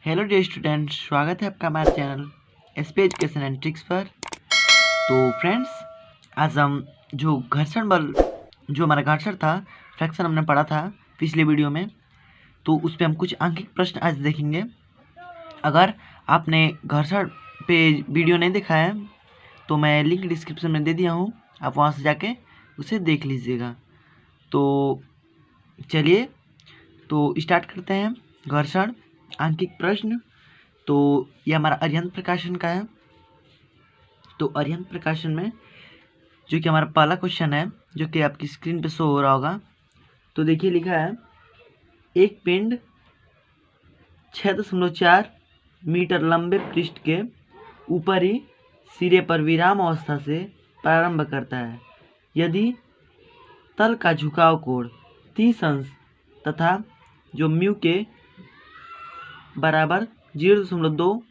Hello dear students, स्वागत है आपका हमारे channel SP education and tricks पर। तो फ्रेंड्स, आज हम जो घर्षण बल जो हमारा घर्षण था फ्रैक्शन हमने पढ़ा था पिछले वीडियो में, तो उस पर हम कुछ अंकित प्रश्न आज देखेंगे। अगर आपने घर्षण पे वीडियो नहीं देखा है तो मैं लिंक डिस्क्रिप्शन में दे दिया हूँ, आप वहाँ से जाके उसे देख लीजिएगा। तो चलिए तो स्टार्ट करते हैं। घर्षण अंकित प्रश्न। तो ये हमारा अरिहंत प्रकाशन का है। तो अरिहंत प्रकाशन में जो कि हमारा पहला क्वेश्चन है, जो कि आपकी स्क्रीन पे शो हो रहा होगा, तो देखिए लिखा है एक पिंड 6.4 मीटर लंबे पृष्ठ के ऊपरी सिरे पर विराम अवस्था से प्रारंभ करता है। यदि तल का झुकाव कोण 30 अंश तथा जो म्यू के बराबर 0.2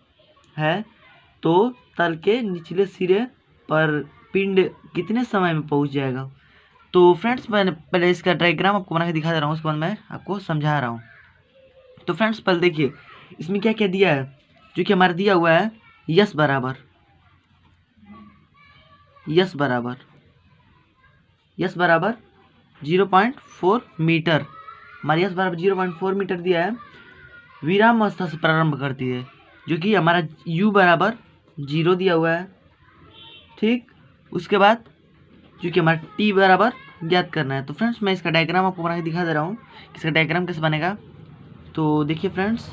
है, तो तल के निचले सिरे पर पिंड कितने समय में पहुंच जाएगा। तो फ्रेंड्स, मैं पहले इसका डायग्राम आपको बना के दिखा दे रहा हूँ, उसके बाद मैं आपको समझा रहा हूँ। तो फ्रेंड्स, पहले देखिए इसमें क्या क्या दिया है। जो कि हमारा दिया हुआ है यस बराबर 0.4 मीटर। हमारे यस बराबर 0.4 मीटर दिया है। विराम अवस्था से प्रारंभ करती है, जो कि हमारा u बराबर 0 दिया हुआ है। ठीक, उसके बाद जो कि हमारा t बराबर ज्ञात करना है। तो फ्रेंड्स, मैं इसका डायग्राम आपको बना के दिखा दे रहा हूँ, इसका डायग्राम कैसे बनेगा। तो देखिए फ्रेंड्स,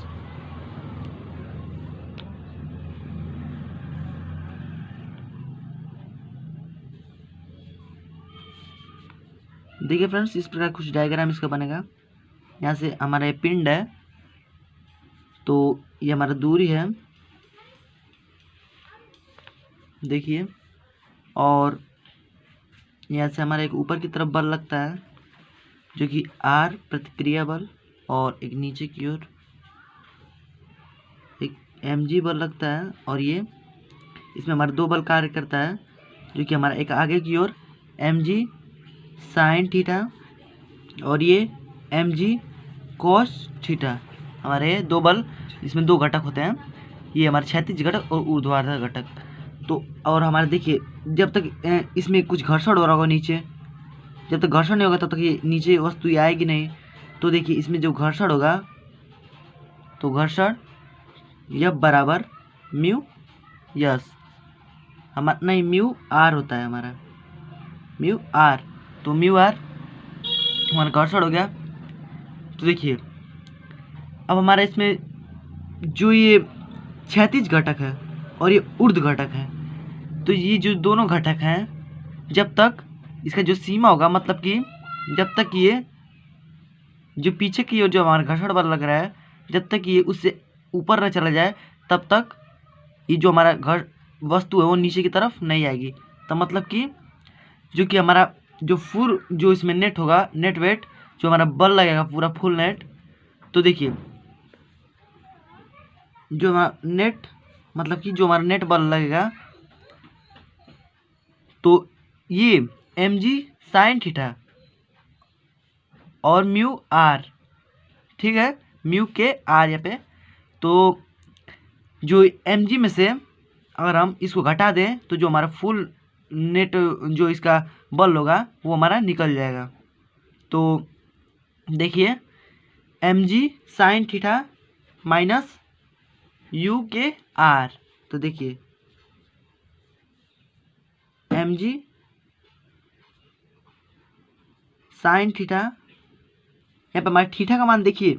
इस प्रकार कुछ डायग्राम इसका बनेगा। यहाँ से हमारा ये पिंड है, तो ये हमारा दूरी है, देखिए। और यहाँ से हमारा एक ऊपर की तरफ बल लगता है, जो कि R प्रतिक्रिया बल, और एक नीचे की ओर एक mg बल लगता है। और ये इसमें हमारे दो बल कार्य करता है, जो कि हमारा एक आगे की ओर mg साइन थीटा, और ये mg कॉस थीटा। हमारे दो बल, इसमें दो घटक होते हैं, ये हमारे क्षैतिज घटक और ऊर्ध्वाधर घटक। तो और हमारे देखिए, जब तक इसमें कुछ घर्षण हो रहा होगा नीचे, जब तक घर्षण नहीं होगा तब तक ये नीचे वस्तु ये आएगी नहीं। तो देखिए इसमें जो घर्षण होगा, तो घर्षण F बराबर म्यू यस, हमारा नहीं म्यू आर होता है, हमारा म्यू आर। तो म्यू आर हमारा घर्षण हो गया। तो देखिए अब हमारा इसमें जो ये क्षैतिज घटक है और ये ऊर्ध्व घटक है, तो ये जो दोनों घटक हैं, जब तक इसका जो सीमा होगा, मतलब कि जब तक ये जो पीछे की ओर जो हमारा घर्षण बल लग रहा है, जब तक ये उससे ऊपर न चला जाए, तब तक ये जो हमारा वस्तु है वो नीचे की तरफ नहीं आएगी। तो मतलब कि जो कि हमारा जो फुल जो इसमें नेट होगा, नेट वेट जो हमारा बल लगेगा पूरा फुल नेट, तो देखिए जो हमारा नेट, मतलब कि जो हमारा नेट बल लगेगा, तो ये mg साइन थीटा और म्यू आर, ठीक है, म्यू के आर यहाँ पे। तो जो mg में से अगर हम इसको घटा दें, तो जो हमारा फुल नेट जो इसका बल होगा वो हमारा निकल जाएगा। तो देखिए mg sine theta minus u के आर, तो देखिए mg साइन थीटा, यहाँ पे हमारे थीटा का मान देखिए,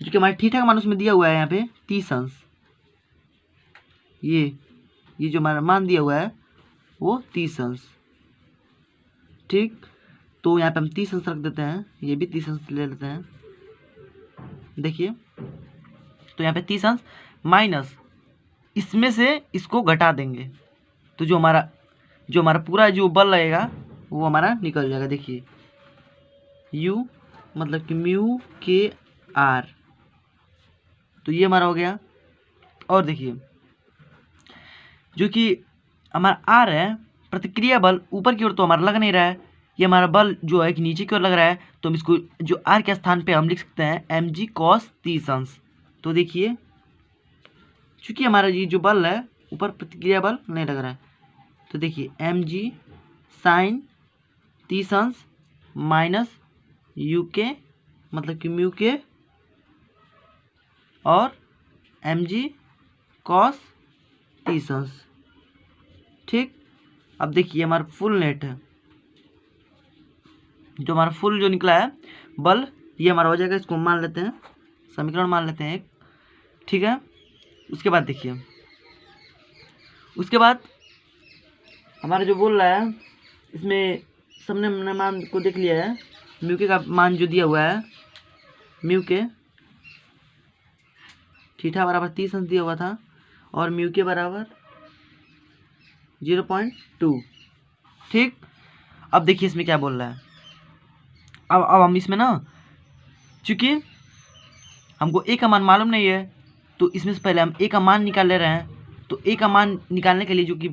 जो कि हमारे थीटा का मान उसमें दिया हुआ है यहाँ पे 30 अंश। ये जो हमारा मान दिया हुआ है वो 30 अंश, ठीक। तो यहाँ पे हम 30 अंश रख देते हैं, ये भी 30 अंश ले लेते हैं, देखिए। तो यहाँ पे 30 अंश माइनस इसमें से इसको घटा देंगे, तो जो हमारा पूरा जो बल लगेगा वो हमारा निकल जाएगा। देखिए u मतलब कि म्यू के आर, तो ये हमारा हो गया। और देखिए जो कि हमारा आर है, प्रतिक्रिया बल ऊपर की ओर तो हमारा लग नहीं रहा है, ये हमारा बल जो है कि नीचे की ओर लग रहा है। तो हम इसको जो आर के स्थान पे हम लिख सकते हैं mg cos 30 अंश। तो देखिए चूँकि हमारा ये जो बल है ऊपर प्रतिक्रिया बल नहीं लग रहा है, तो देखिए mg साइन 30 अंश माइनस यू के मतलब कि म्यू के और mg कॉस 30 अंश। ठीक, अब देखिए हमारा फुल नेट है, जो हमारा फुल जो निकला है बल, ये हमारा हो जाएगा। इसको मान लेते हैं, समीकरण मान लेते हैं एक। ठीक है, उसके बाद देखिए, उसके बाद हमारा जो बोल रहा है इसमें सबने हमने मान को देख लिया है। म्यू के का मान जो दिया हुआ है, म्यू के थीटा बराबर 30 अंश दिया हुआ था और म्यू के बराबर 0.2। ठीक, अब देखिए इसमें क्या बोल रहा है। अब हम इसमें ना, चूँकि हमको ए का मान मालूम नहीं है, तो इसमें से पहले हम ए का मान निकाल ले रहे हैं। तो ए का मान निकालने के लिए जो कि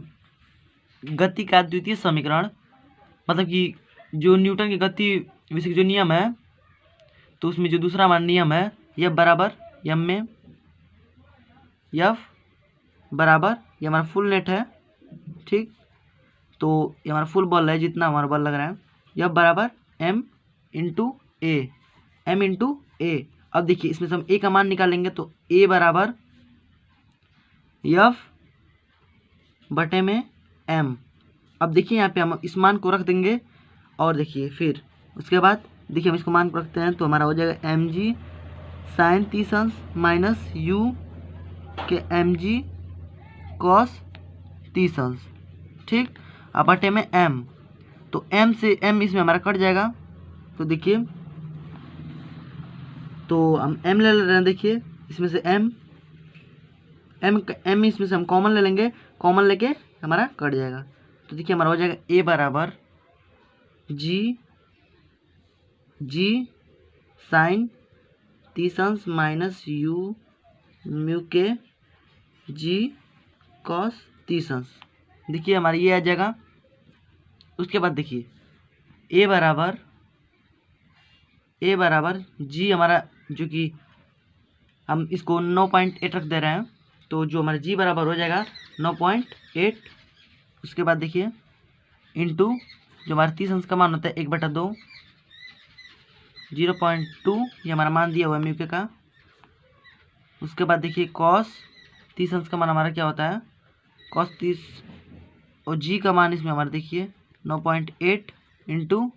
गति का द्वितीय समीकरण, मतलब कि जो न्यूटन की गति विषय की जो नियम है, तो उसमें जो दूसरा हमारा नियम है F बराबर m में F बराबर, ये हमारा फुल नेट है। ठीक, तो ये हमारा फुल बल है, जितना हमारा बल लग रहा है, F बराबर m इंटू ए, m इंटू ए। अब देखिए इसमें से हम ए का मान निकालेंगे, तो ए बराबर F बटे में m। अब देखिए यहाँ पे हम इस मान को रख देंगे और देखिए फिर उसके बाद देखिए हम इसको मान को रखते हैं, तो हमारा हो जाएगा mg साइन 30 अंश माइनस यू के mg कॉस 30 अंश। ठीक, अब बटे में m, तो m से m इसमें हमारा कट जाएगा। तो देखिए, तो हम m ले रहे हैं, देखिए इसमें से m इसमें से हम कॉमन ले लेंगे, कॉमन लेके हमारा कट जाएगा। तो देखिए हमारा हो जाएगा a बराबर g साइन 30 अंश माइनस यू म्यू के g कॉस 30 अंश। देखिए हमारा ये आ जाएगा। उसके बाद देखिए a बराबर g हमारा, जो कि हम इसको 9.8 रख दे रहे हैं, तो जो हमारा g बराबर हो जाएगा 9.8। उसके बाद देखिए इंटू जो हमारा 30 अंश का मान होता है 1/2, 0.2 ये हमारा मान दिया हुआ है म्यू के का। उसके बाद देखिए कॉस 30 अंश का मान हमारा क्या होता है, कॉस 30, और जी का मान इसमें हमारा देखिए 9.8 इंटू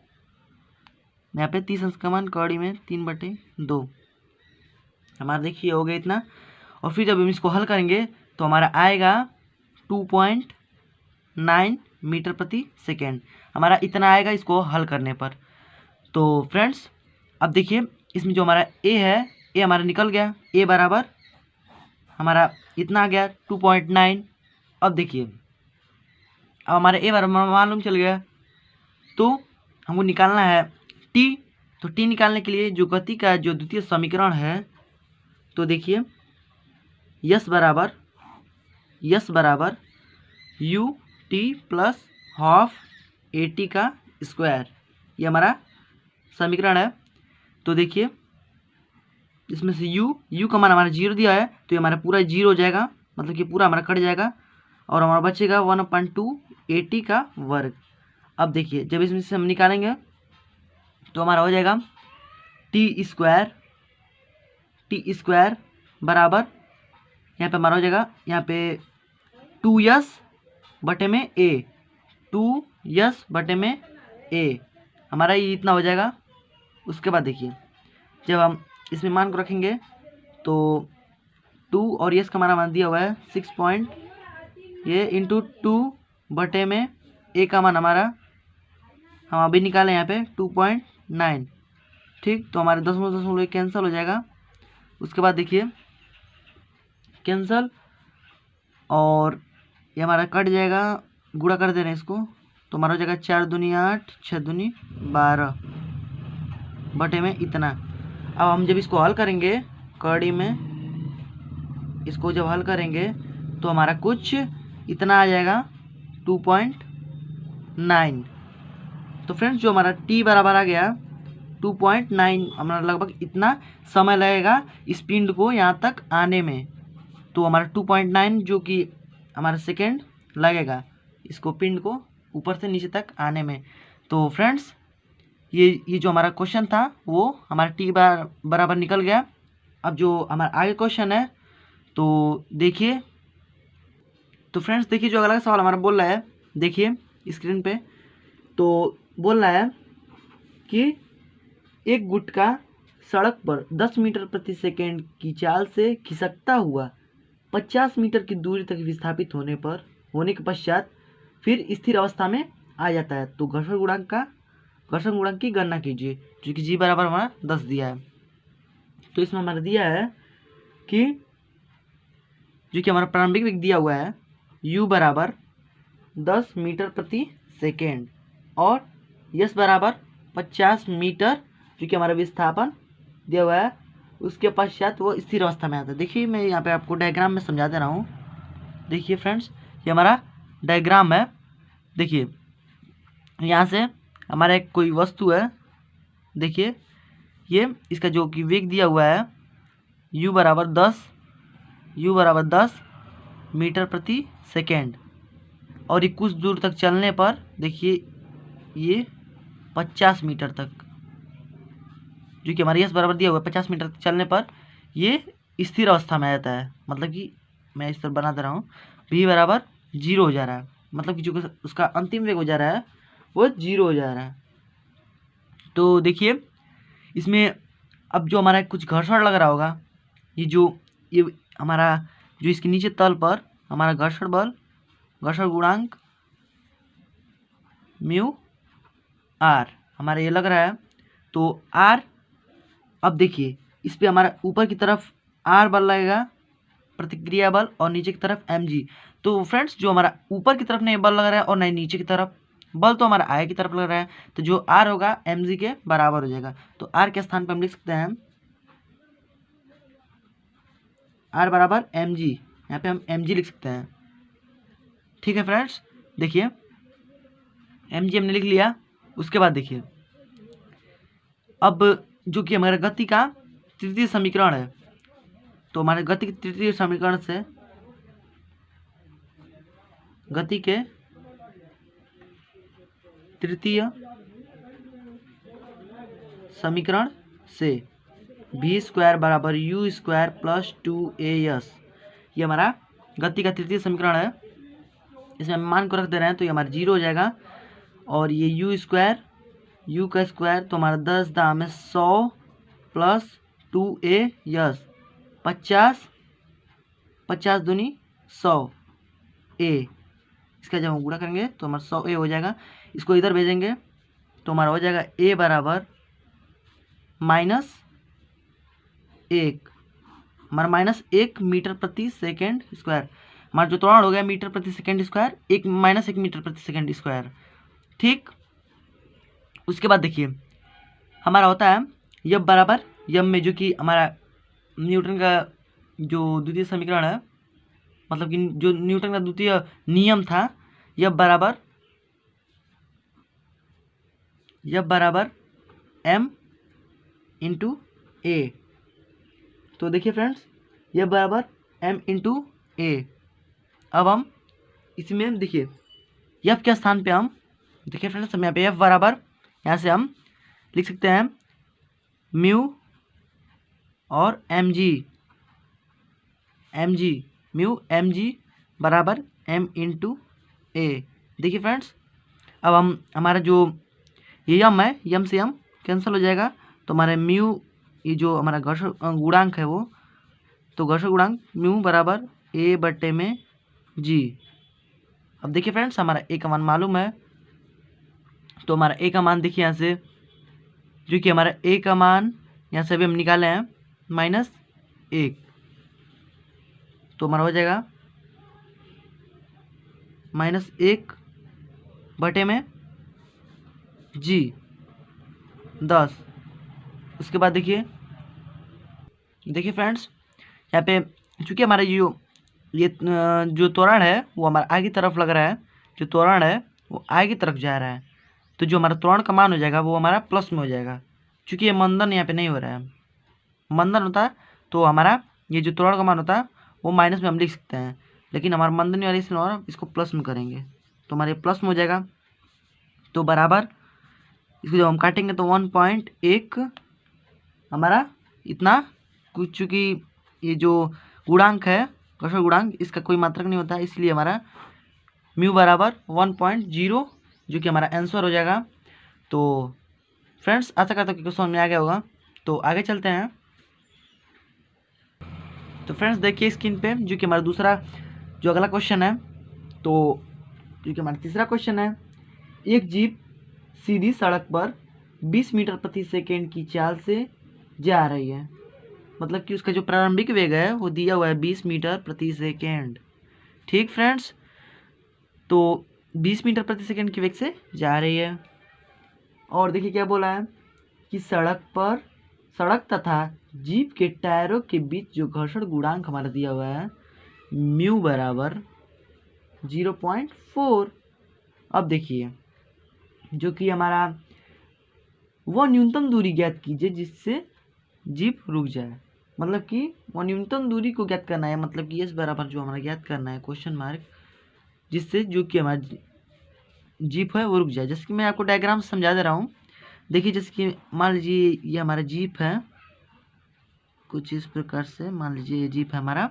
यहाँ पे 30 अंश का मान कड़ी में 3/2 हमारा देखिए हो गया इतना। और फिर जब हम इसको हल करेंगे तो हमारा आएगा 2.9 मीटर प्रति सेकेंड, हमारा इतना आएगा इसको हल करने पर। तो फ्रेंड्स अब देखिए इसमें जो हमारा ए है, ए हमारा निकल गया, ए बराबर हमारा इतना आ गया 2.9। अब देखिए अब हमारे ए बराबर मालूम चल गया, तो हमको निकालना है टी। तो टी निकालने के लिए जो गति का जो द्वितीय समीकरण है, तो देखिए यस बराबर U T plus half A T का स्क्वायर, ये हमारा समीकरण है। तो देखिए इसमें से यू का मान हमारा 0 दिया है, तो ये हमारा पूरा 0 हो जाएगा, मतलब कि पूरा हमारा कट जाएगा और हमारा बचेगा 1/2 ए टी का वर्ग। अब देखिए जब इसमें से हम निकालेंगे तो हमारा हो जाएगा टी स्क्वायर बराबर, यहाँ पे हमारा हो जाएगा यहाँ पे 2s बटे में a, 2s बटे में a, हमारा ये इतना हो जाएगा। उसके बाद देखिए जब हम इसमें मान को रखेंगे तो 2 और यस का हमारा मान दिया हुआ है 6 ये इंटू 2 बटे में a का मान हमारा हम अभी निकालें यहाँ पे 2.9। ठीक, तो हमारे 10 कैंसिल हो जाएगा। उसके बाद देखिए कैंसल, और ये हमारा कट जाएगा, गुणा कर दे रहे हैं इसको, तो हमारा हो जाएगा 4 दूनी 8, 6 दूनी 12 बटे में इतना। अब हम जब इसको हल करेंगे कड़ी में, इसको जब हल करेंगे तो हमारा कुछ इतना आ जाएगा 2.9। तो फ्रेंड्स जो हमारा t बराबर आ गया 2.9 हमारा लगभग इतना समय लगेगा इस पिंड को यहाँ तक आने में। तो हमारा 2.9 जो कि हमारा सेकेंड लगेगा इसको पिंड को ऊपर से नीचे तक आने में। तो फ्रेंड्स ये जो हमारा क्वेश्चन था वो हमारा टी बराबर निकल गया। अब जो हमारा आगे क्वेश्चन है तो देखिए, तो फ्रेंड्स देखिए जो अगला सवाल हमारा बोल रहा है, देखिए स्क्रीन पे, तो बोल रहा है कि एक गुटका सड़क पर 10 मीटर प्रति सेकेंड की चाल से खिसकता हुआ 50 मीटर की दूरी तक विस्थापित होने के पश्चात फिर स्थिर अवस्था में आ जाता है। तो घर्षण गुणांक की गणना कीजिए, जो कि जी बराबर हमारा 10 दिया है। तो इसमें हमारा दिया है कि जो कि हमारा प्रारंभिक वेग दिया हुआ है u बराबर 10 मीटर प्रति सेकेंड और यस बराबर 50 मीटर जो कि हमारा विस्थापन दिया हुआ है, उसके पश्चात वो स्थिर अवस्था में आता है। देखिए मैं यहाँ पे आपको डायग्राम में समझा दे रहा हूँ। देखिए फ्रेंड्स ये हमारा डायग्राम है। देखिए यहाँ से हमारा एक कोई वस्तु है, देखिए ये इसका जो कि वेग दिया हुआ है u बराबर 10 मीटर प्रति सेकेंड और ये कुछ दूर तक चलने पर देखिए ये 50 मीटर तक जो कि हमारे यस बराबर दिया हुआ है 50 मीटर तक चलने पर ये स्थिर अवस्था में आ जाता है। मतलब कि मैं इस तरह बना दे रहा हूँ, v बराबर 0 हो जा रहा है, मतलब कि जो उसका अंतिम वेग हो जा रहा है वो 0 हो जा रहा है। तो देखिए इसमें अब जो हमारा कुछ घर्षण लग रहा होगा, ये हमारा जो इसके नीचे तल पर हमारा घर्षण गुणांक म्यू आर हमारा ये लग रहा है। तो आर, अब देखिए इस पे हमारा ऊपर की तरफ आर बल लगेगा प्रतिक्रिया बल और नीचे की तरफ mg। तो फ्रेंड्स जो हमारा ऊपर की तरफ नहीं बल लग रहा है और नहीं नीचे की तरफ बल तो हमारा आगे की तरफ लग रहा है, तो जो आर होगा mg के बराबर हो जाएगा। तो आर के स्थान पर हम लिख सकते हैं आर बराबर mg, यहाँ पे हम mg लिख सकते हैं। ठीक है फ्रेंड्स, देखिए mg हमने लिख लिया। उसके बाद देखिए अब जो कि हमारे गति का तृतीय समीकरण है, तो हमारे गति के तृतीय समीकरण से गति के तृतीय समीकरण से v स्क्वायर बराबर u स्क्वायर प्लस 2as, ये हमारा गति का तृतीय समीकरण है। इसमें हम मान को रख दे रहे हैं तो ये हमारा 0 हो जाएगा और ये u स्क्वायर, u का स्क्वायर तो हमारा 10 दाम है 100 प्लस 2as 50 दूनी 100 a, इसका जब हम गुणा करेंगे तो हमारा 100 a हो जाएगा। इसको इधर भेजेंगे तो हमारा हो जाएगा a बराबर -1, हमारा -1 मीटर प्रति सेकेंड स्क्वायर। हमारा जो त्वरण हो गया मीटर प्रति सेकेंड स्क्वायर, -1 मीटर प्रति सेकेंड स्क्वायर। ठीक, उसके बाद देखिए हमारा होता है यम बराबर यम में जो कि हमारा न्यूटन का जो द्वितीय समीकरण है, मतलब कि जो न्यूटन का द्वितीय नियम था, यम बराबर m इंटू ए। तो देखिए फ्रेंड्स यम बराबर m इंटू ए। अब हम इसमें देखिए यफ के स्थान पे हम देखिए फ्रेंड्स, हम यहाँ पे एफ बराबर यहाँ से हम लिख सकते हैं म्यू और mg बराबर m इंटू ए। देखिए फ्रेंड्स अब हम हमारा जो ये यम है, यम से यम कैंसिल हो जाएगा, तो हमारे म्यू ये जो हमारा घर्षण गुणांक है वो, तो घर्षण गुणांक म्यू बराबर a बट्टे में g। अब देखिए फ्रेंड्स हमारा a का मान मालूम है, तो हमारा a का मान देखिए यहाँ से जो कि हमारा a का मान यहाँ से भी हम निकाले हैं -1, तो हमारा हो जाएगा -1 बटे में g 10। उसके बाद देखिए फ्रेंड्स यहाँ पे चूँकि हमारा ये जो त्वरण है वो हमारा आगे की तरफ लग रहा है, जो त्वरण है वो आगे की तरफ जा रहा है, तो जो हमारा त्वरण का मान हो जाएगा वो हमारा प्लस में हो जाएगा। चूँकि ये मंदन यहाँ पे नहीं हो रहा है, मंदन होता तो हमारा ये जो त्वरण का मान होता वो माइनस में हम लिख सकते हैं, लेकिन हमारा मंदन वाले इसमें और इसको प्लस में करेंगे तो हमारे प्लस में हो जाएगा। तो बराबर इसको जब हम काटेंगे तो 1.1 हमारा इतना कुछ, चूँकि ये जो गुणांक है घर्षण गुणांक इसका कोई मात्रक नहीं होता, इसलिए हमारा म्यू बराबर 1.0 जो कि हमारा आंसर हो जाएगा। तो फ्रेंड्स आशा करता हूँ कि कुछ समझ में आ गया होगा। तो आगे चलते हैं। तो फ्रेंड्स देखिए स्क्रीन पे जो कि हमारा दूसरा जो अगला क्वेश्चन है, तो जो कि हमारा तीसरा क्वेश्चन है, एक जीप सीधी सड़क पर 20 मीटर प्रति सेकेंड की चाल से जा रही है, मतलब कि उसका जो प्रारंभिक वेग है वो दिया हुआ है 20 मीटर प्रति सेकेंड। ठीक फ्रेंड्स, तो 20 मीटर प्रति सेकेंड की वेग से जा रही है और देखिए क्या बोला है कि सड़क तथा जीप के टायरों के बीच जो घर्षण गुणांक हमारा दिया हुआ है म्यू बराबर 0.4। अब देखिए जो कि हमारा वो न्यूनतम दूरी ज्ञात कीजिए जिससे जीप रुक जाए, मतलब कि वो न्यूनतम दूरी को ज्ञात करना है, मतलब कि एस बराबर जो हमारा ज्ञात करना है क्वेश्चन मार्क, जिससे जो कि हमारी जीप है वो रुक जाए। जैसे कि मैं आपको डायग्राम से समझा दे रहा हूँ। देखिए जैसे कि मान लीजिए ये हमारा जीप है, कुछ इस प्रकार से मान लीजिए ये जीप है हमारा,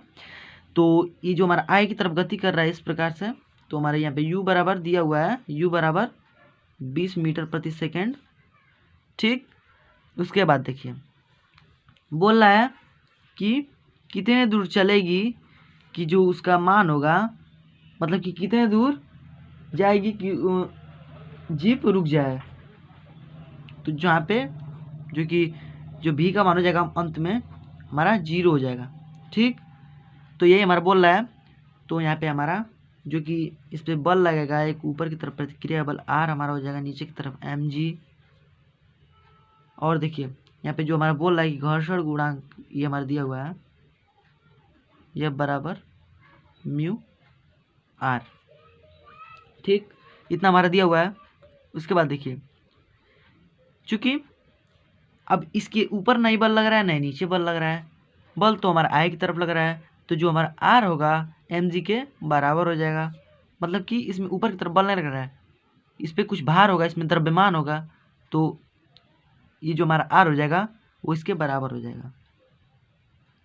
तो ये जो हमारा आई की तरफ गति कर रहा है इस प्रकार से, तो हमारे यहाँ पे यू बराबर दिया हुआ है, यू बराबर 20 मीटर प्रति सेकेंड। ठीक, उसके बाद देखिए बोल रहा है कि कितने दूर चलेगी कि जो उसका मान होगा, मतलब कि कितने दूर जाएगी कि जीप रुक जाए। तो जहाँ पे जो कि जो भी का मान हो जाएगा अंत में हमारा 0 हो जाएगा। ठीक, तो यही हमारा बोल रहा है। तो यहाँ पे हमारा जो कि इस पर बल लगेगा, एक ऊपर की तरफ प्रतिक्रिया बल आर हमारा हो जाएगा, नीचे की तरफ mg। और देखिए यहाँ पे जो हमारा बोल रहा है कि घर्षण गुणांक ये हमारा दिया हुआ है, यह बराबर म्यू आर। ठीक, इतना हमारा दिया हुआ है। उसके बाद देखिए चूँकि अब इसके ऊपर नहीं बल लग रहा है नहीं नीचे बल लग रहा है, बल तो हमारा आई की तरफ लग रहा है, तो जो हमारा आर होगा mg के बराबर हो जाएगा। मतलब कि इसमें ऊपर की तरफ बल नहीं लग रहा है, इस पर कुछ भार होगा, इसमें द्रव्यमान होगा, तो ये जो हमारा आर हो जाएगा वो इसके बराबर हो जाएगा।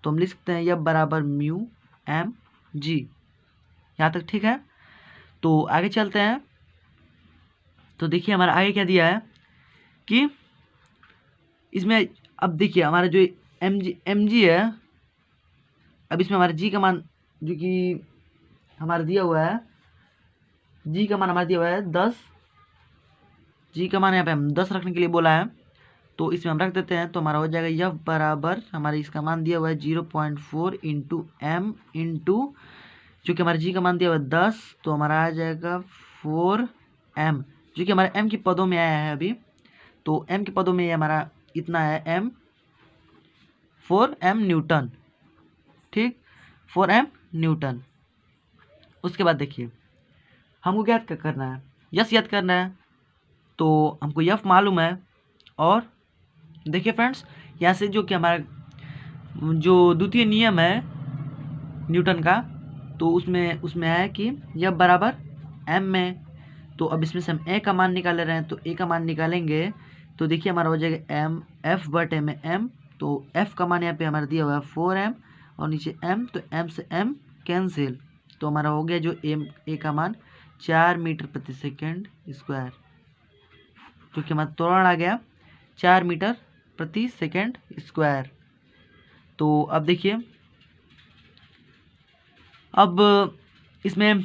तो हम लिख सकते हैं यह बराबर म्यू एम जी। यहाँ तक ठीक है। तो आगे चलते हैं। तो देखिए हमारा आगे क्या दिया है कि इसमें अब देखिए हमारा जो एम जी है, अब इसमें हमारा जी का मान जो कि हमारा दिया हुआ है, जी का मान हमारा दिया हुआ है 10, जी का मान यहाँ पे हम 10 रखने के लिए बोला है, तो इसमें हम रख देते हैं। तो हमारा हो जाएगा यह बराबर हमारे इसका मान दिया हुआ है 0.4 इंटू एम इंटू जो कि हमारा जी का मान दिया हुआ है 10, तो हमारा आ जाएगा 4m जो कि हमारे m के पदों में आया है अभी। तो m के पदों में ये हमारा इतना है m 4m न्यूटन। ठीक, 4m न्यूटन। उसके बाद देखिए हमको क्या करना है, यस याद करना है। तो हमको यफ मालूम है और देखिए फ्रेंड्स यहाँ से जो कि हमारा जो द्वितीय नियम है न्यूटन का, तो उसमें है कि यह बराबर m में। तो अब इसमें से हम a का मान निकाल रहे हैं, तो a का मान निकालेंगे तो देखिए हमारा हो जाएगा m f बटे में m। तो f का मान यहाँ पे हमारा दिया हुआ है 4m और नीचे m, तो m से m कैंसिल, तो हमारा हो गया जो a का मान 4 मीटर प्रति सेकेंड स्क्वायर, जो कि हमारा त्वरण आ गया 4 मीटर प्रति सेकेंड स्क्वायर। तो अब देखिए अब इसमें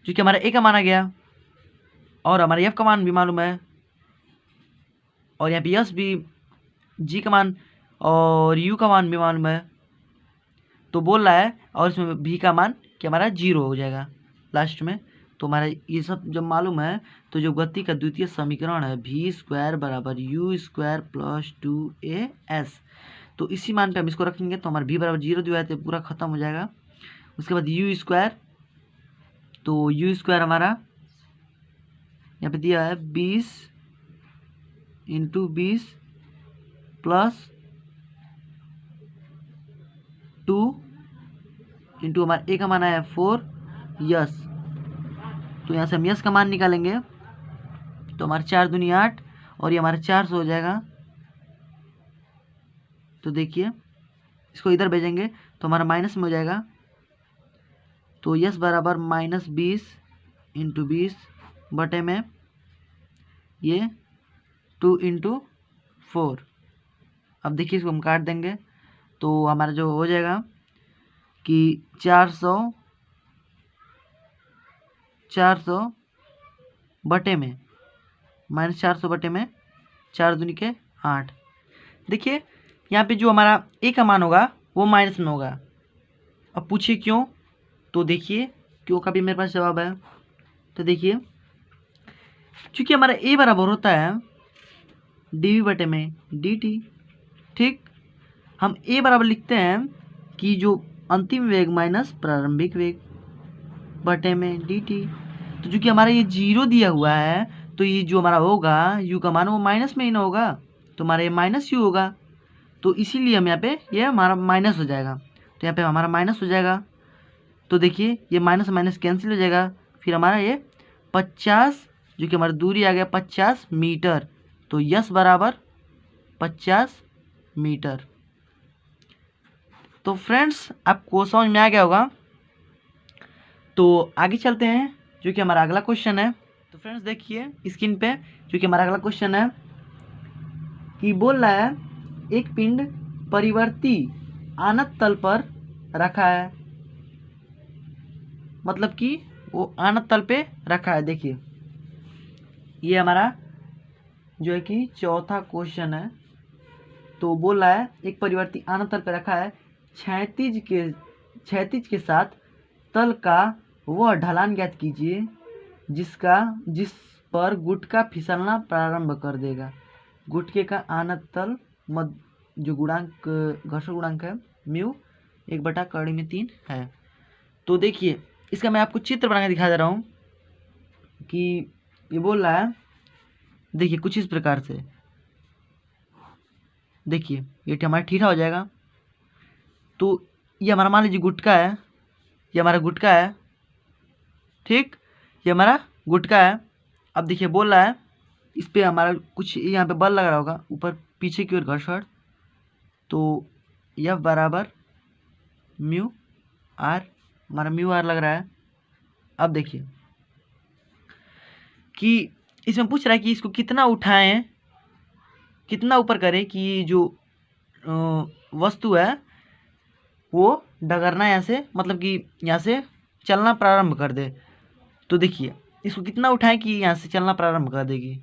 जो कि हमारा a का मान आ गया और हमारा f का मान भी मालूम है, और यहाँ पे यस भी, g का मान और u का मान भी मालूम है, तो बोल रहा है। और इसमें v का मान कि हमारा 0 हो जाएगा लास्ट में। तो हमारा ये सब जब मालूम है तो जो गति का द्वितीय समीकरण है v स्क्वायर बराबर u स्क्वायर प्लस 2as, तो इसी मान पे हम इसको रखेंगे तो हमारा v बराबर 0 दिया है तो पूरा खत्म हो जाएगा। उसके बाद u स्क्वायर, तो u स्क्वायर हमारा यहाँ पे दिया है 20 इंटू 20 प्लस 2 इंटू हमारा ए का मान आया 4 यस। तो यहाँ से हम यस का मान निकालेंगे तो हमारा 4 दूनी 8 और ये हमारा 400 हो जाएगा। तो देखिए इसको इधर भेजेंगे तो हमारा माइनस में हो जाएगा। तो यस बराबर -20 इंटू 20 बटे में ये 2 इंटू 4। अब देखिए इसको हम काट देंगे तो हमारा जो हो जाएगा कि 400 बटे में -400 बटे में 4 दूनी के 8। देखिए यहाँ पे जो हमारा ए का मान होगा वो माइनस में होगा। अब पूछिए क्यों, तो देखिए क्यों का भी मेरे पास जवाब है। तो देखिए चूँकि हमारा ए बराबर होता है डी बटे में डी टी, ठीक। हम ए बराबर लिखते हैं कि जो अंतिम वेग माइनस प्रारंभिक वेग बटे में डी टी। तो चूँकि हमारा ये 0 दिया हुआ है तो ये जो हमारा होगा यू का मान वो माइनस में ही ना होगा, तो हमारा ये माइनस यू होगा। तो इसीलिए हम यहाँ पे ये हमारा माइनस हो जाएगा। तो यहाँ पे हमारा माइनस हो जाएगा। तो देखिए ये माइनस माइनस कैंसिल हो जाएगा। फिर हमारा ये 50 जो कि हमारी दूरी आ गया 50 मीटर। तो यस बराबर 50 मीटर। तो फ्रेंड्स आपको समझ में आ गया होगा। तो आगे चलते हैं जो कि हमारा अगला क्वेश्चन है। तो फ्रेंड्स देखिए स्क्रीन पे जो कि हमारा अगला क्वेश्चन है कि बोल रहा है एक पिंड परिवर्ती आनत तल पर रखा है, मतलब कि वो आनत तल पे रखा है। देखिए ये हमारा जो है कि चौथा क्वेश्चन है। तो बोल रहा है एक परिवर्ती आनत तल पे रखा है, क्षैतिज के साथ तल का वह ढलान ज्ञात कीजिए जिस पर गुटका फिसलना प्रारंभ कर देगा। गुटके का आनत तल जो गुणांक घर्षण गुणांक है म्यू 1/3 है। तो देखिए इसका मैं आपको चित्र बना के दिखा दे रहा हूँ कि ये बोल रहा है। देखिए कुछ इस प्रकार से, देखिए ये हमारा ठीठा हो जाएगा। तो ये हमारा मान लीजिए गुटका है, ये हमारा गुटका है, ठीक, ये हमारा गुटका है। अब देखिए बोल रहा है इस पर हमारा कुछ यहाँ पे बल लग रहा होगा ऊपर पीछे की ओर घर्षण। तो यह बराबर म्यू आर, हमारा म्यू आर लग रहा है। अब देखिए कि इसमें पूछ रहा है कि इसको कितना उठाएं, कितना ऊपर करें कि जो वस्तु है वो डगरना यहाँ से, मतलब कि यहाँ से चलना प्रारंभ कर दे। तो देखिए इसको कितना उठाएं कि यहाँ से चलना प्रारंभ कर देगी।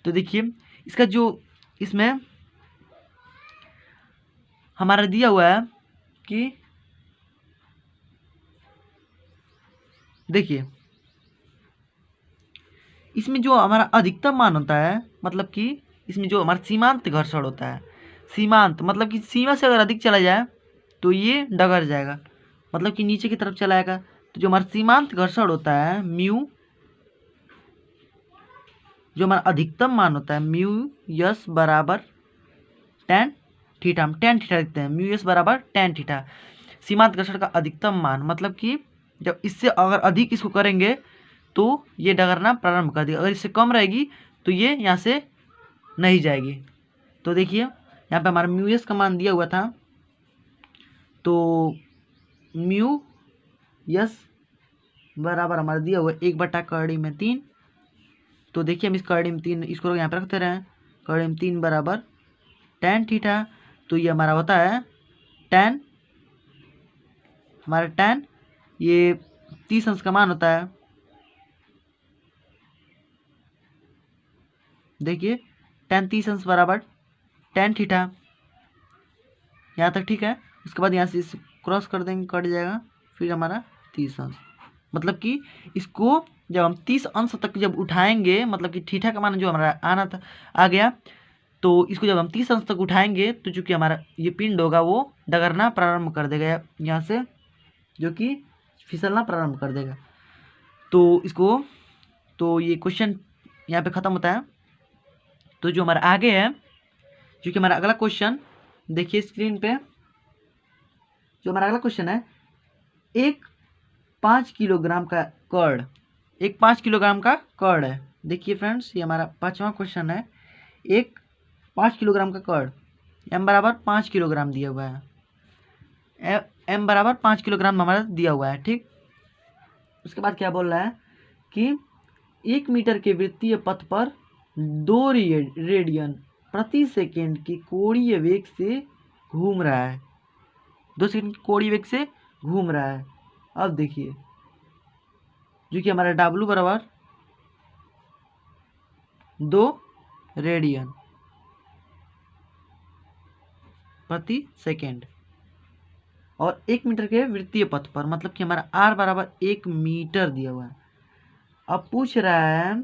तो देखिए इसका जो इसमें हमारा दिया हुआ है कि देखिए इसमें जो हमारा अधिकतम मान होता है, मतलब कि इसमें जो हमारा सीमांत घर्षण होता है, सीमांत मतलब कि सीमा से अगर अधिक चला जाए तो ये डगर जाएगा, मतलब कि नीचे की तरफ चलाएगा। तो जो हमारा सीमांत घर्षण होता है म्यू, जो हमारा अधिकतम मान होता है म्यू यस बराबर tan थीटा, हम tan थीटा लिखते हैं। म्यू यस बराबर tan थीटा सीमांत घर्षण का अधिकतम मान, मतलब कि जब इससे अगर अधिक इसको करेंगे तो ये डगरना प्रारंभ कर देगी, अगर इससे कम रहेगी तो ये यहाँ से नहीं जाएगी। तो देखिए यहाँ पे हमारा म्यू एस का मान दिया हुआ था। तो म्यू यस बराबर हमारा दिया हुआ 1/3। तो देखिए हम इस करड़ी में 3 इसको यहाँ पे रखते रहे, करड़ी में 3 बराबर tan थीटा। तो ये हमारा होता है tan, हमारा tan ये 30 अंश का मान होता है। देखिए tan 30 अंश बराबर tan थीटा, यहाँ तक ठीक है। उसके बाद यहाँ से इस क्रॉस कर देंगे, कट जाएगा, फिर हमारा 30 अंश, मतलब कि इसको जब हम 30 अंश तक जब उठाएंगे, मतलब कि थीटा का मान जो हमारा आना था आ गया, तो इसको जब हम 30 अंश तक उठाएंगे तो चूँकि हमारा ये पिंड होगा वो डगरना प्रारंभ कर देगा यहाँ से, जो कि फिसलना प्रारंभ कर देगा। तो इसको, तो ये क्वेश्चन यहाँ पे ख़त्म होता है। तो जो हमारा आगे है जो कि हमारा अगला क्वेश्चन देखिए स्क्रीन पे, जो हमारा अगला क्वेश्चन है, एक 5 किलोग्राम का कर्ड, एक 5 किलोग्राम का कर्ड है। देखिए फ्रेंड्स, ये हमारा 5वां क्वेश्चन है। एक 5 किलोग्राम का कर्ड, m बराबर 5 किलोग्राम दिया हुआ है, m बराबर 5 किलोग्राम हमारा दिया हुआ है, ठीक। उसके बाद क्या बोल रहा है कि 1 मीटर के वृत्तीय पथ पर 2 रेडियन प्रति सेकेंड की कोणीय वेग से घूम रहा है, 2 सेकेंड की कोणीय वेग से घूम रहा है। अब देखिए, जो कि हमारा W बराबर 2 रेडियन प्रति सेकेंड और 1 मीटर के वृत्तीय पथ पर, मतलब कि हमारा R बराबर 1 मीटर दिया हुआ है। अब पूछ रहा है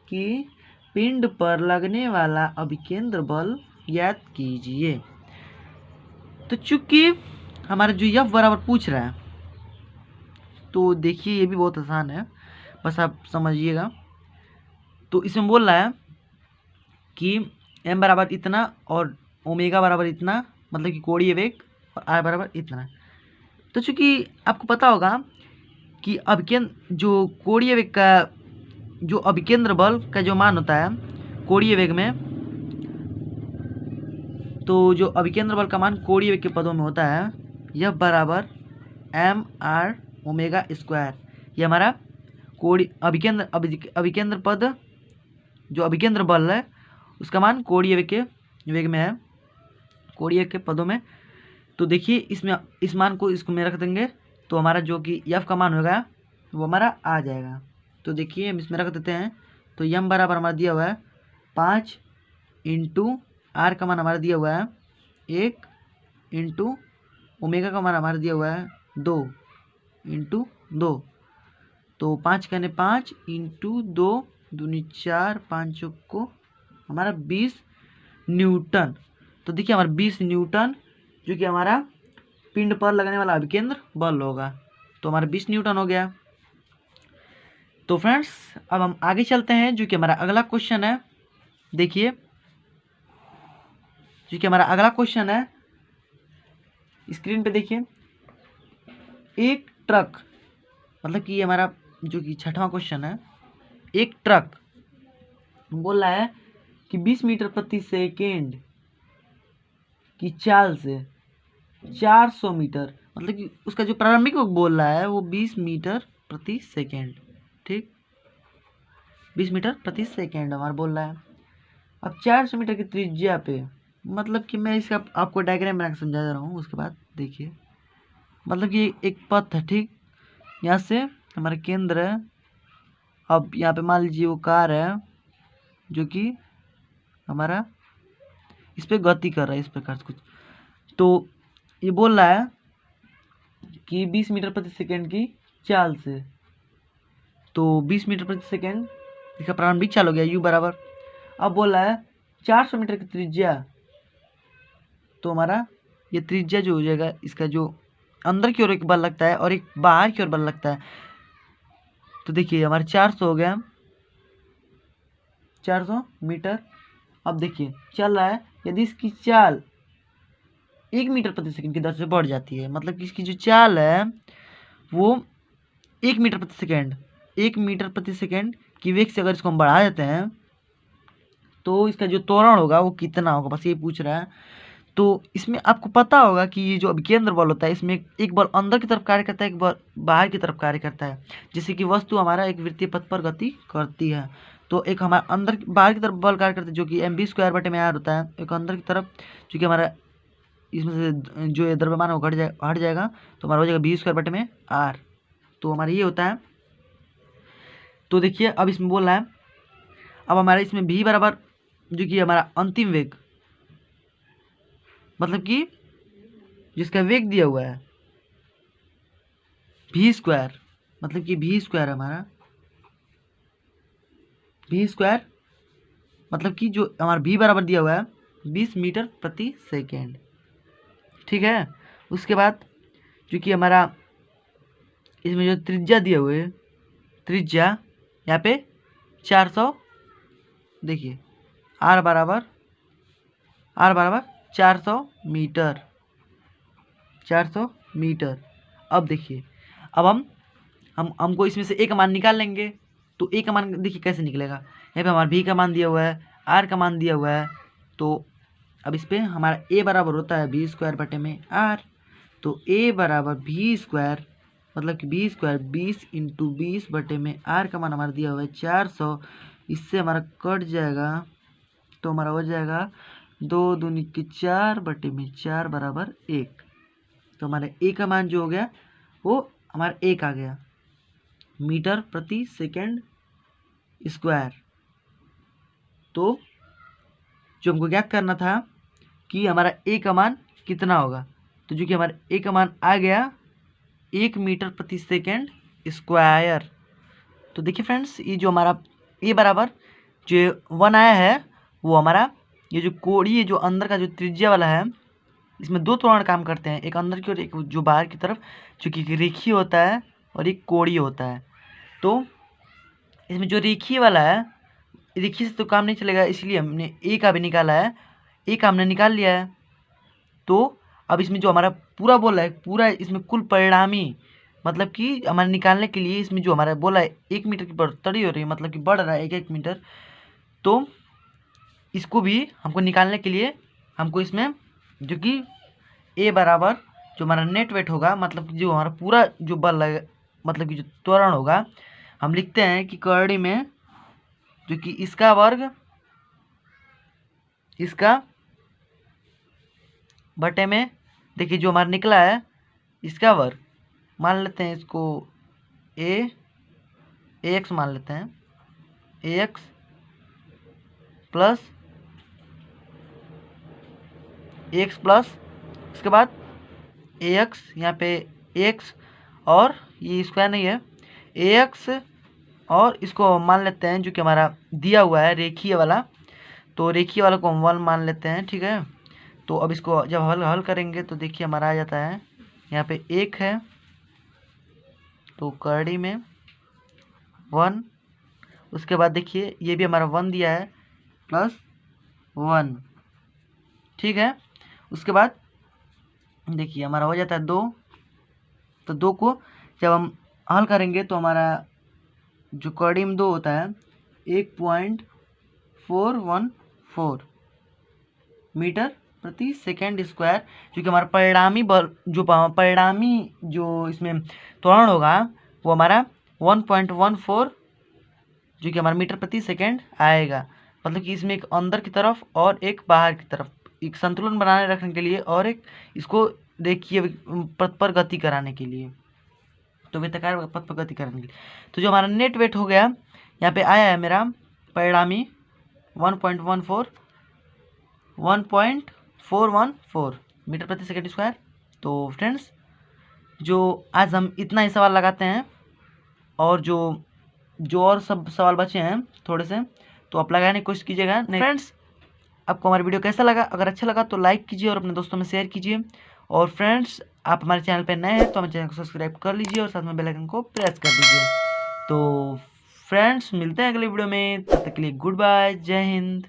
कि पिंड पर लगने वाला अभिकेंद्र बल ज्ञात कीजिए। तो चूंकि हमारा जो F बराबर पूछ रहा है, तो देखिए ये भी बहुत आसान है, बस आप समझिएगा। तो इसमें बोल रहा है कि m बराबर इतना और ओमेगा बराबर इतना, मतलब कि कोणीय वेग, और r बराबर इतना। तो चूंकि आपको पता होगा कि अभिकेंद्र, जो कोणीय वेग का, जो अभिकेंद्र बल का जो मान होता है कोणीय वेग में, तो जो अभिकेंद्र बल का मान कोणीय वेग के पदों में होता है, यह बराबर mr ओमेगा स्क्वायर। ये हमारा अभिकेंद्र पद, जो अभिकेंद्र बल है उसका मान कोणीय वेग के वेग में है, कोणीय वेग के पदों में। तो देखिए इसमें इस मान को इसको में रख देंगे, तो हमारा जो कि F का मान होगा वो हमारा आ जाएगा। तो देखिए हम इसमें रख देते हैं। तो m बराबर हमारा दिया हुआ है 5 इंटू R का मान हमारा दिया हुआ है 1 इंटू ओमेगा का मान हमारा दिया हुआ है 2 इंटू 2। तो 5 कहने 5 इंटू 2 दूनी 4, 5 को हमारा 20 न्यूटन। तो देखिए हमारा 20 न्यूटन जो कि हमारा पिंड पर लगने वाला अभिकेंद्र बल होगा। तो हमारा 20 न्यूटन हो गया। तो फ्रेंड्स अब हम आगे चलते हैं, जो कि हमारा अगला क्वेश्चन है। देखिए जो कि हमारा अगला क्वेश्चन है, स्क्रीन पे देखिए, एक ट्रक, मतलब कि ये हमारा जो कि 6वां क्वेश्चन है, एक ट्रक बोल रहा है कि 20 मीटर प्रति सेकेंड की चाल से 400 मीटर, मतलब कि उसका जो प्रारंभिक वेग बोल रहा है वो 20 मीटर प्रति सेकेंड, ठीक, 20 मीटर प्रति सेकेंड हमारा बोल रहा है। अब 400 मीटर की त्रिज्या पे, मतलब कि मैं इसका आपको डायग्राम बना के समझा दे रहा हूँ। उसके बाद देखिए, मतलब कि एक पथ है, ठीक, यहाँ से हमारा केंद्र है। अब यहाँ पे मान लीजिए वो कार है जो कि हमारा इस पे गति कर रहा है, इस प्रकार से कुछ। तो ये बोल रहा है कि 20 मीटर प्रति सेकेंड की चाल से, तो 20 मीटर प्रति सेकेंड इसका प्रारंभिक चाल हो गया u बराबर। अब बोल रहा है 400 मीटर की त्रिज्या, तो हमारा ये त्रिज्या जो हो जाएगा, इसका जो अंदर की ओर एक बल लगता है और एक बाहर की ओर बल लगता है। तो देखिए हमारा 400 हो गया, 400 मीटर। अब देखिए चल रहा है, यदि इसकी चाल 1 मीटर प्रति सेकंड की दर से बढ़ जाती है, मतलब कि इसकी जो चाल है वो 1 मीटर प्रति सेकंड, 1 मीटर प्रति सेकंड की वेग से अगर इसको हम बढ़ा देते हैं तो इसका जो त्वरण होगा वो कितना होगा, बस ये पूछ रहा है। तो इसमें आपको पता होगा कि ये जो अभिकेंद्र बल होता है, इसमें एक बल अंदर की तरफ कार्य करता है, एक बल बाहर की तरफ कार्य करता है। जैसे कि वस्तु हमारा एक वृत्तीय पथ पर गति करती है, तो एक हमारा अंदर बाहर की तरफ बल कार्य करता है जो कि mv²/r होता है, एक अंदर की तरफ जो कि हमारा इसमें से जो ये द्रव्यमान है वो हट जाएगा, तो हमारा हो जाएगा v²/r। तो हमारा ये होता है। तो देखिए अब इसमें बोल रहा है, अब हमारा इसमें v बराबर जो कि हमारा अंतिम वेग, मतलब कि जिसका वेग दिया हुआ है v², मतलब कि v² हमारा v², मतलब कि जो हमारा v बराबर दिया हुआ है 20 मीटर प्रति सेकेंड, ठीक है। उसके बाद जो कि हमारा इसमें जो त्रिज्या दिया हुआ है, त्रिज्या यहाँ पे 400, देखिए r बराबर r बराबर 400 मीटर, 400 मीटर। अब देखिए, अब हमको इसमें से a का मान निकाल लेंगे। तो a का मान देखिए कैसे निकलेगा, यहाँ पे हमारा v का मान दिया हुआ है, r का मान दिया हुआ है। तो अब इस पर हमारा a बराबर होता है v² बटे में r। तो a बराबर v², मतलब कि v², 20 × 20 बटे में r का मान हमारा दिया हुआ है 400। इससे हमारा कट जाएगा, तो हमारा हो जाएगा 2 दूनी के 4 बटे में 4 बराबर 1। तो हमारे a का मान जो हो गया वो हमारा 1 आ गया, मीटर प्रति सेकेंड स्क्वायर। तो जो हमको ज्ञात करना था कि हमारा a का मान कितना होगा, तो जो कि हमारा a का मान आ गया 1 मीटर प्रति सेकेंड स्क्वायर। तो देखिए फ्रेंड्स, ये जो हमारा a बराबर जो 1 आया है वो हमारा ये जो कोड़ी है, जो अंदर का जो त्रिज्या वाला है, इसमें दो त्वरण काम करते हैं, एक अंदर की और एक जो बाहर की तरफ, जो कि रेखीय होता है और एक कोणीय होता है। तो इसमें जो रेखीय वाला है, रेखीय से तो काम नहीं चलेगा, इसलिए हमने a का भी निकाला है, a का हमने निकाल लिया है। तो अब इसमें जो हमारा पूरा बोला है, पूरा इसमें कुल परिणामी, मतलब कि हमारे निकालने के लिए इसमें जो हमारा बोला है 1 मीटर की बढ़ोतरी हो रही है, मतलब कि बढ़ रहा है 1 मीटर। तो इसको भी हमको निकालने के लिए हमको इसमें जो कि a बराबर जो हमारा नेट वेट होगा, मतलब कि जो हमारा पूरा जो बल है, मतलब कि जो त्वरण होगा, हम लिखते हैं कि करड़ी में जो कि इसका वर्ग इसका बटे में, देखिए जो हमारा निकला है इसका वर्ग, मान लेते हैं इसको ax मान लेते हैं, ax प्लस इसके बाद ax, यहाँ पे x और ये स्क्वायर नहीं है, ax और इसको मान लेते हैं जो कि हमारा दिया हुआ है रेखीय वाला, तो रेखीय वाला को हम 1 मान लेते हैं, ठीक है। तो अब इसको जब हल करेंगे तो देखिए हमारा आ जाता है, यहाँ पे 1 है तो करड़ी में 1, उसके बाद देखिए ये भी हमारा 1 दिया है प्लस 1, ठीक है। उसके बाद देखिए हमारा हो जाता है 2, तो 2 को जब हम हल करेंगे तो हमारा जो करड़ी में 2 होता है 1.414 मीटर प्रति सेकेंड स्क्वायर, जो कि हमारा परिणामी बल, जो परिणामी जो इसमें त्वरण होगा वो हमारा 1.14 जो कि हमारा मीटर प्रति सेकेंड आएगा। मतलब कि इसमें एक अंदर की तरफ और एक बाहर की तरफ, एक संतुलन बनाने रखने के लिए और एक इसको देखिए पथ पर गति कराने के लिए, तो वृत्ताकार पथ पर गति कराने के लिए। तो जो हमारा नेट वेट हो गया, यहाँ पे आया है मेरा परिणामी 1.414 मीटर प्रति सेकेंड स्क्वायर। तो फ्रेंड्स, जो आज हम इतना ही सवाल लगाते हैं, और जो और सब सवाल बचे हैं थोड़े से, तो आप लगाने की कोशिश कीजिएगा। नहीं फ्रेंड्स, आपको हमारा वीडियो कैसा लगा? अगर अच्छा लगा तो लाइक कीजिए और अपने दोस्तों में शेयर कीजिए। और फ्रेंड्स, आप हमारे चैनल पर नए हैं तो हमारे चैनल को सब्सक्राइब कर लीजिए और साथ में बेल आइकन को प्रेस कर दीजिए। तो फ्रेंड्स, मिलते हैं अगले वीडियो में, तब तक के लिए गुड बाय, जय हिंद।